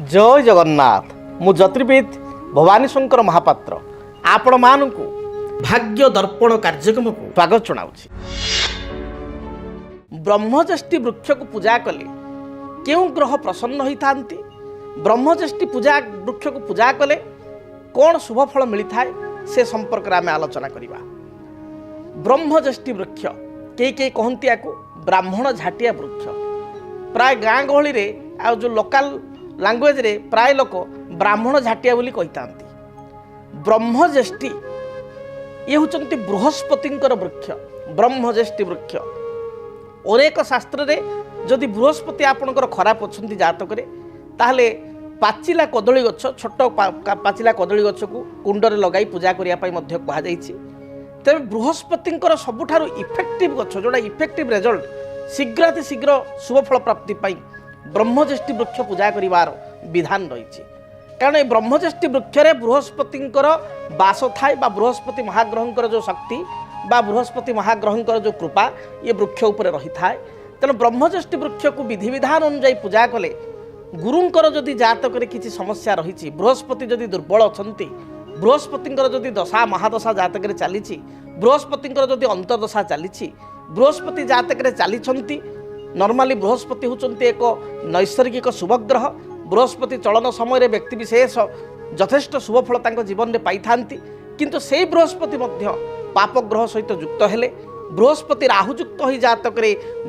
जय जगन्नाथ मु ज्योतिर्विद भवानी शंकर महापात्र आपण मानकु भाग्य दर्पण कार्यक्रम को स्वागत जनाऊँगी। ब्रह्मज्येष्ठी वृक्ष को पूजा कले क्यों ग्रह प्रसन्न होता है, ब्रह्मज्येष्ठी पूजा वृक्ष को पूजा कले कौन शुभ फल मिलता है से संपर्क में आलोचना करवा। ब्रह्मज्येष्ठी वृक्ष कई कहती या ब्राह्मण झाटिया वृक्ष प्राय गाँ गहली रे आ जो लोकल लैंग्वेज रे प्राय लोक ब्राह्मण झाटिया बोली कही। ब्रह्मज्येष्ठी ये होचंती बृहस्पतिंकर वृक्ष। ब्रह्मज्येष्ठी वृक्ष अनेक शास्त्र रे जदि बृहस्पति आपणकर खराब अच्छी जातक ताहले पाचिला कदली गछ छोट पाचिला कदली गछ को कुंडरे लगाई पूजा करने कहुई। तेरे बृहस्पतिंकर सबुठारु इफेक्टिव गछ जोड़ा इफेक्टिव रिजल्ट शीघ्र शीघ्र शुभफल प्राप्ति ब्रह्मज्येष्ठी वृक्ष पूजा करिवार विधान रही। कारण ये ब्रह्मज्येष्ठी वृक्ष बृहस्पतिंकर बास थाए बा बृहस्पति महाग्रहंकर जो शक्ति बा बृहस्पति महाग्रहंकर जो कृपा ये वृक्ष उपर रही थाए। तेणु ब्रह्मज्येष्ठी वृक्ष को विधि विधान अनुजाई पूजा कले गुरुंकर जदि जातक किसी समस्या रही, बृहस्पति जदि दुर्बल अछंती, बृहस्पतिंकर जदि दशा महादशा जातक चली, बृहस्पतिंकर जदि अंतर्दशा चली, बृहस्पति जातक चली नॉर्मली बृहस्पति होचंती एक नैसर्गिक शुभग्रह। बृहस्पति चलन समय व्यक्ति विशेष यथेष्ट शुभफल तांको जीवन में पाई थांती, किंतु से बृहस्पति मध्य पाप ग्रह सहित युक्त हेले। बृहस्पति राहुयुक्त हो जातक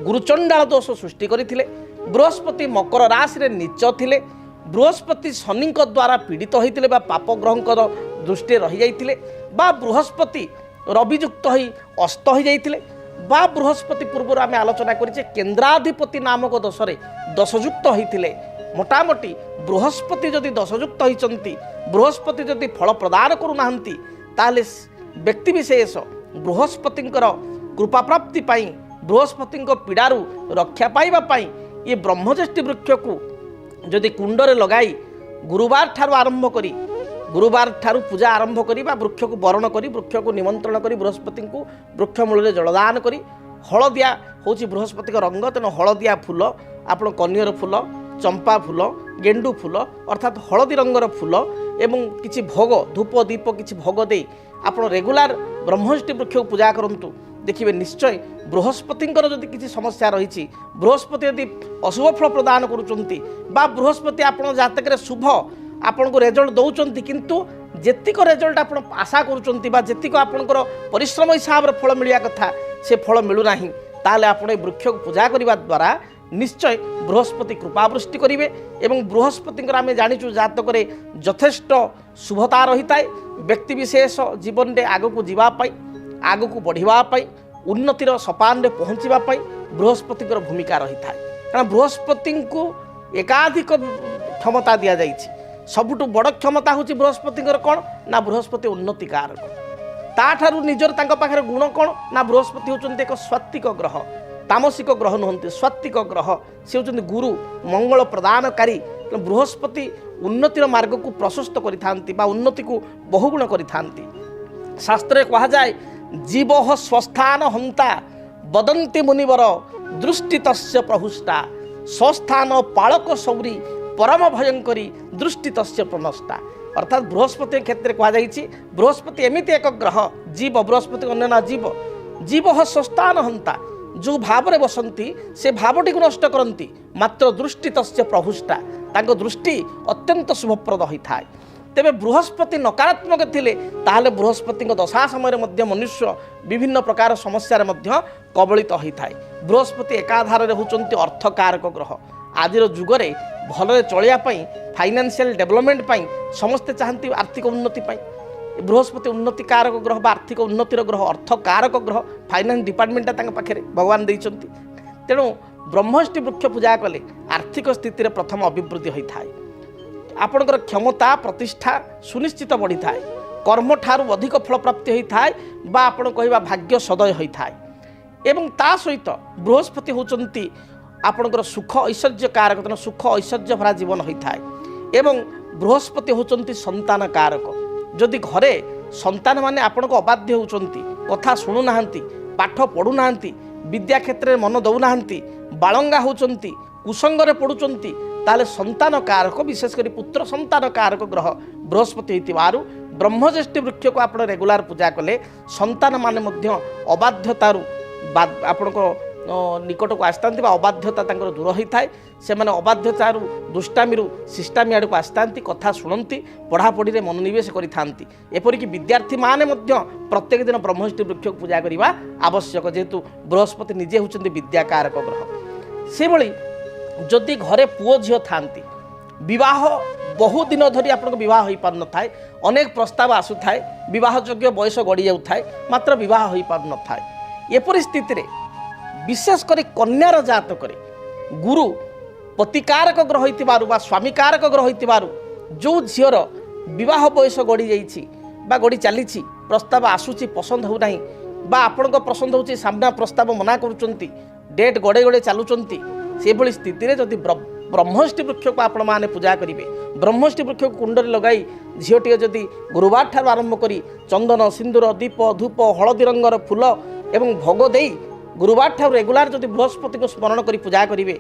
गुरुचंडाल दोष सृष्टि करथिले। बृहस्पति मकर राशि रे नीच थिले। बृहस्पति शनि द्वारा पीड़ित होइतिले बा पाप ग्रहंकर दृष्टि रही जाइतिले बा बृहस्पति रवियुक्त हो अस्त हो जाइतिले बा बृहस्पति पूर्व आम आलोचना करें केन्द्राधिपति नामक दोषरे दशयुक्त होते। मोटामोटी बृहस्पति जदि दशयुक्त होती, बृहस्पति जदि फल प्रदान करूना ताले व्यक्ति विशेष बृहस्पतिंकर कृपा प्राप्ति पाई, बृहस्पति पीड़ारू रक्षा पाइबा ये ब्रह्मज्येष्ठी वृक्ष को जदि कुंडरे लगाई गुरुवार ठारू आरंभ करी गुरुवार ठारू पूजा आरंभ करी वृक्ष को वरण करी वृक्ष को निमंत्रण करी बृहस्पति को वृक्ष मूल जलदान करी। हलदिया हूँ बृहस्पति रंग, तेणु हलदिया फूल आपण कनियर फूल, चंपा फूल, गेंडू फूल अर्थात हलदी रंगर फूल एवं किछि भोग धूप दीप किछि भोग दे आपण रेगुलार ब्रह्मज्येष्ठी वृक्ष को पूजा करंतु। देखिए निश्चय बृहस्पतिंकर जदि किसी समस्या रही, बृहस्पति यदि अशुभ फल प्रदान करुचंती बा बृहस्पति आपण जातक शुभ आपन को रिजल्ट दौरान किंतु जेतिक रिजल्ट आप आशा करुँच जेतिक आपंकर परिश्रम हिसाब से फल मिलिया कथा से फल मिलूना, ताले आपण वृक्ष को पूजा करने द्वारा निश्चय बृहस्पति कृपावृष्टि करेंगे। एवं बृहस्पति आम जाचु जातक यथेष्ट शुभता रही है। व्यक्ति विशेष जीवन में आग को जीवाई आग को बढ़ावाई उन्नतिर सपान में पहुँचापी बृहस्पति भूमिका रही है। कारण बृहस्पति को एकाधिक क्षमता दि जाए। सबुठ बड़ क्षमता हूँ बृहस्पति कौन ना बृहस्पति उन्नति कारक। ताठारू निजर तांको पाखरे गुण कौन ना बृहस्पति होचंती एक स्वात्विक ग्रह, तामसिक ग्रह नुहंती, स्वात्विक ग्रह से होचंती गुरु मंगल प्रदानकारी। बृहस्पति उन्नतिर मार्ग को प्रशस्त करिथांती बा उन्नति को बहुगुण करिथांती। शास्त्रे कहा जाए जीवः स्वस्थान हंता वदन्ति मुनिवर दृष्टि तस्य प्रहुष्टा स्वस्थान पालक सौरी परम भयंकरी दृष्टि तस्य प्रनष्टा। अर्थात बृहस्पति क्षेत्र कहुई बृहस्पति एमती एक ग्रह जीव बृहस्पति अन्य ना जीव जीव स्वस्थान हंता जो भाव में बसंती से भावटी को नष्ट करती मात्र दृष्टि तस्य प्रहुष्टा तांको दृष्टि अत्यंत शुभप्रद होता है। तेबे बृहस्पति नकारात्मक थिले ताहले बृहस्पति दशा समय मनुष्य विभिन्न प्रकार समस्या कबलित होता है। बृहस्पति एकाधार होचंती अर्थकारक ग्रह। आजिर जुगरे भलरे चलियापाई फाइनेंशियल डेवलपमेंट पाई समस्ते चाहती आर्थिक उन्नति पाई। बृहस्पति उन्नति कारक ग्रह बा आर्थिक उन्नतिर ग्रह अर्थ कारक ग्रह फाइनान्स डिपार्टमेंट पाखे भगवान देइचंती। तेणु ब्रह्मज्येष्ठी वृक्ष पूजा कले आर्थिक स्थिति प्रथम अभिवृद्धि होता है। आपणकर क्षमता प्रतिष्ठा सुनिश्चित बढ़ी थाए, कर्म ठारू अधिक फल प्राप्ति होता है बा आपण कहवा भाग्य सदय होता है। एवं ता सहित बृहस्पति होचंती आपणकर सुख ऐश्वर्य कारक, तेना सुख ऐश्वर्य भरा जीवन होता है। एवं बृहस्पति होचंती संतान कारक। जदि घरे संतान माने आपण को अबाध्य होचंती, कथा शुणु नाहंती, पाठ पढ़ु नाहंती, विद्या क्षेत्र में मन दौ नाहंती, बालंगा होचंती, कुसंगरे पड़ुचंती, ताले संतान कारक विशेष कर पुत्र संतान कारक ग्रह बृहस्पति होइतिबारु ब्रह्मज्येष्ठी वृक्ष को आप रेगुलार पूजा कले संतान माने मध्य अबाध्यतारू आपण निकट को आसता अबाध्यता दूर होता है से मैंने अबाध्यतारू दुष्टामी शिष्टामी आड़ को आसता कथा शुणती पढ़ापढ़ी में मनोनिवेश करपरिक विद्यार्थी माने प्रत्येक दिन ब्रह्मज्येष्ठी वृक्ष को पूजा करने आवश्यक जेहेतु बृहस्पति निजे होती विद्याकारक ग्रह से भली जदि घरे पुओ झील था विवाह बहु दिन धरी आप विवाह हो पार न थाए अनेक प्रस्ताव आसुए विवाह योग्य बयस गड़ी जाए मात्र विवाह हो पार न थाए एपरी स्थिति रे विशेषकर कन्यार जातक गुरु पतिकारक ग्रह होइतिबारु बा स्वामीकारक ग्रह होइतिबारु जो झीर विवाह बयस गड़ी जाइछि बा गड़ी चली प्रस्ताव आसूची पसंद हो नहीं बा आपण पसंद हो सामना प्रस्ताव मना करुचंती डेट गड़े गड़े चलुचंती से भली स्थिति रे जदि ब्रह्मज्येष्ठी वृक्ष को आपण माने पूजा करेंगे ब्रह्मज्येष्ठी वृक्ष को कुंडरे लगाई झीटी जदि गुरुवार ठार आरंभ करी चंदन सिंदूर दीप धूप हलदी रंगर फूल एवं भोग देई गुरुवार ठार रेगुलार जदि बृहस्पति को स्मरण करी पूजा करेंगे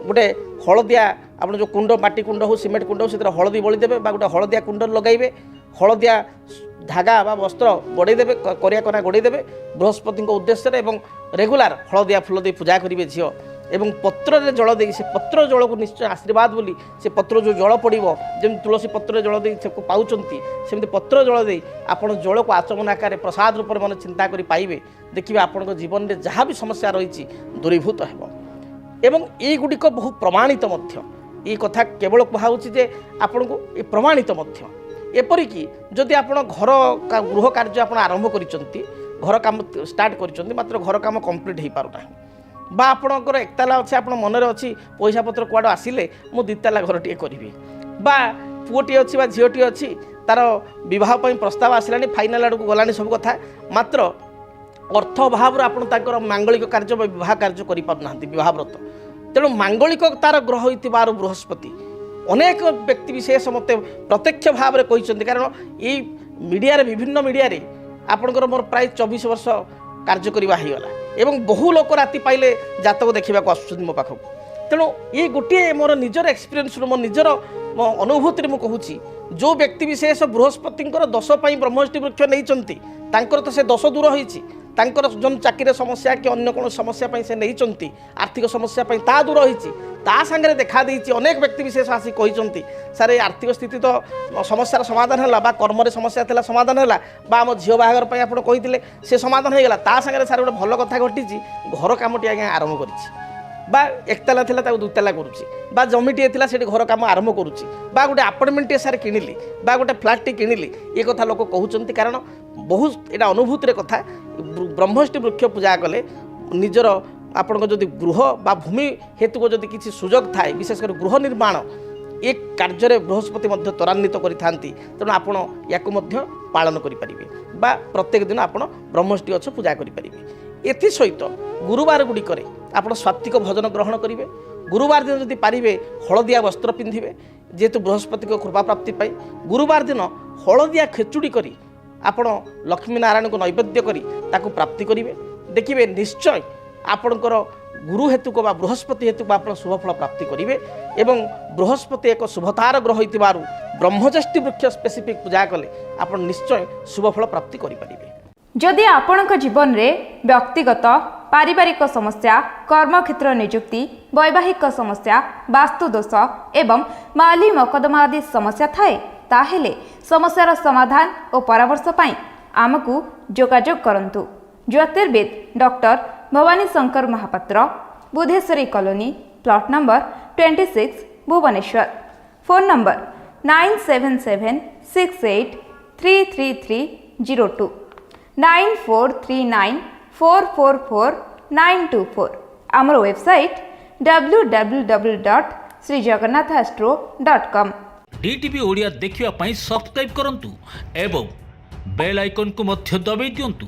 गोटे हलदिया आप जो कुंड माटी कुंड हो सिमेंट कुंड हो से हलदी बड़ी देवे गोटे हलदिया कुंड लगाइबे हलदिया धागा बा वस्त्र गड़ेदेवे करिया कना गड़ेदेवे बृहस्पति उद्देश्य एवं रेगुलार हलदिया फूल दे पूजा करेंगे झील एवं पत्र जल दे से पत्र जल को निश्चय आशीर्वाद बोली से पत्र जो जल पड़ो जमी तुलसी पत्र जल दे से पाँच सेमती पत्र जल दे आपण जल को आचमन आकार प्रसाद रूप में मन चिंता कर पाइबे देखिए आपण जीवन में जहाँ भी समस्या रही दूरीभूत हो एवं युड़िक बहु प्रमाणित ये कथा केवल कहुच्छी जे आपण को ये प्रमाणित एपरिक जदि आप घर गृह कार्य आप आरंभ कर घर काम स्टार्ट कर मात्र घर काम कंप्लीट हो पारना बा आपणकर एकताला अच्छे आप मन अच्छी पैसा पत्र कुआड़ आसिले मु दिताला घर टे करी बा पुओटी अच्छी बा झीटी अच्छी तार विवाह प्रस्ताव आसला फाइनाल आड़ को गलानी सब कथा मात्र अर्थ अभाव आप मांगलिक कार्य विवाह कार्य करना विवाह व्रत तेणु मांगलिक तार ग्रह होइतिबारु बृहस्पति अनेक व्यक्ति विशेष मत प्रत्यक्ष भाव में कहते कारण ये मीडिया विभिन्न मीडिया आपणकर मोर प्राय 24 वर्ष कार्य करवा होगला एवं बहु लोक राति पाइले जातक देखा आसुच्च मो पाखक तेणु ये गोटे मोर निजर एक्सपीरियंस मो निजर अनुभूति मुझे कहूँ जो व्यक्ति विशेष बृहस्पति दश ब्रह्मज्येष्ठी वृक्ष नहीं तो से दश दूर होती जो चाकरी समस्या कि अन्य कौन समस्या से नहीं आर्थिक समस्या ता दूर होती सांगे देखा देती अनेक व्यक्ति विशेष आसी कहते सारे आर्थिक स्थिति तो समस्यार समाधान है कर्म समस्या था समाधान है आम झील बाहागर आप कहते से समाधान होगा सांगे सारे गोटे भल कथा घटी घर कमटी आज्ञा आरंभ कर एकताला थिला दुताला करुच्ची जमीटे थिला से घर काम आरंभ करुच्ची गोटे आपार्टमेंट सारे किणिली गोटे फ्लाट किणिली ये कथा लोक कहते कारण बहुत यहाँ अनुभूति कथा ब्रह्मज्येष्ठी वृक्ष पूजा कले निजर आपण जदि गृह बा भूमि हेतु को जदि किसी सुजोग थाए विशेषकर गृह निर्माण ये कार्य बृहस्पति त्वरान्वित करते तेणु आपण या पालन करेंगे प्रत्येक दिन आप ब्रह्मज्येष्ठी गछ पूजा करेंगे एसत गुरुवार गुड़िक आप सात्विक भोजन ग्रहण करेंगे गुरुवार दिन जदि पारे हलदिया वस्त्र पिंधे जेहेतु बृहस्पति कृपा प्राप्ति गुरुवार दिन हलदिया खेचुड़ी करी आपण लक्ष्मी नारायण को नैवेद्य करी ताकू प्राप्ति करेंगे देखिए निश्चय आपणकर गुरु हेतु को बृहस्पति हेतु को आप शुभफल प्राप्ति करेंगे एवं बृहस्पति एक शुभतार ग्रह होइतिबारु ब्रह्मज्येष्ठी वृक्ष स्पेसिफिक पूजा कले आप निश्चय शुभफल प्राप्ति करेंगे। जदि आपणक जीवन रे व्यक्तिगत पारिवारिक समस्या कर्मक्षेत्र नियुक्ति वैवाहिक समस्या वास्तुदोष एवं माली मकदमा आदि समस्या थाए ताहेले समस्यार समाधान और परामर्श पाई आमकु जोगाजोग करंतु। ज्योतिर्विद doctor Bhabani Shankar Mahapatra Budheswari colony plot number 26 Bhubaneswar phone number 9776833302 9439444924 आमर वेबसाइट www.srijagannathastro.com। डीटीवी ओडिया देखिवा पाई सब्सक्राइब करंतु एवं बेल आइकन को मध्य दबाई दियंतु।